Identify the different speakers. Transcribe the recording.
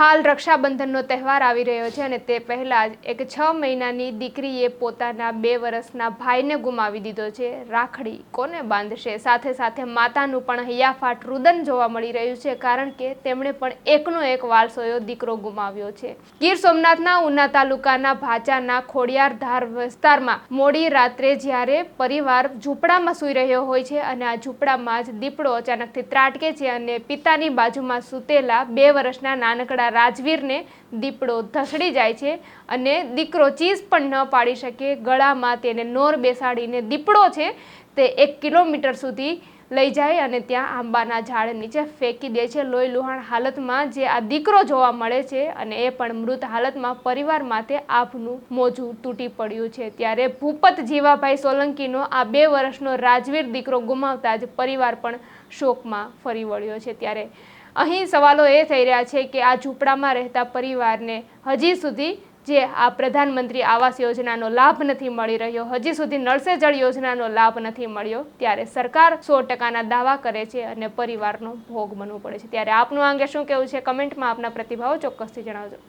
Speaker 1: હાલ રક્ષાબંધનનો તહેવાર આવી રહ્યો છે અને તે પહેલાં જ એક 6 મહિનાની દીકરીએ પોતાના 2 વર્ષના ભાઈને ગુમાવી દીધો છે। રાખડી કોને બાંધશે? સાથે સાથે માતાનું પણ હૈયાફાટ રુદન જોવા મળી રહ્યું છે, કારણ કે તેમણે પણ એકનો એક વાલસોયો દીકરો ગુમાવ્યો છે। ગીર સોમનાથના ઉના તાલુકાના ભાચાના ખોડિયારધાર વિસ્તારમાં મોડી રાત્રે જ્યારે પરિવાર ઝૂંપડામાં સૂઈ રહ્યો હોય છે અને આ ઝૂંપડામાં જ દીપડો અચાનકથી ત્રાટકે છે અને પિતાની બાજુમાં સૂતેલા 2 વર્ષના નાનકડા રાજવીરને દીપડો ધસડી જાય છે અને દીકરો ચીસ પણ ન પાડી શકે। ગળામાં તેને નોર બેસાડીને દીપડો છે તે 1 કિલોમીટર સુધી લઈ જાય અને ત્યાં આંબાના ઝાડ નીચે ફેંકી દે છે। લોહી લુહાણ હાલતમાં જે આ દીકરો જોવા મળે છે અને એ પણ મૃત હાલતમાં પરિવાર માટે આભનું મોજું તૂટી પડ્યું છે। ત્યારે ભૂપત જીવાભાઈ સોલંકીનો આ 2 વર્ષનો રાજવીર દીકરો ગુમાવતા જ પરિવાર પણ શોકમાં ફરી વળ્યો છે। ત્યારે અહીં સવાલો એ થઈ રહ્યા છે કે આ ઝૂંપડામાં રહેતા પરિવારને હજી સુધી જે આ પ્રધાનમંત્રી આવાસ યોજનાનો લાભ નથી મળી રહ્યો, હજી સુધી નળ સે જળ યોજનાનો લાભ નથી મળ્યો, ત્યારે સરકાર 100% દાવા કરે છે અને પરિવારનો ભોગ બનવું પડે છે। ત્યારે આપનું આ અંગે શું કહેવું છે? કમેન્ટમાં આપના પ્રતિભાવો ચોક્કસથી જણાવજો।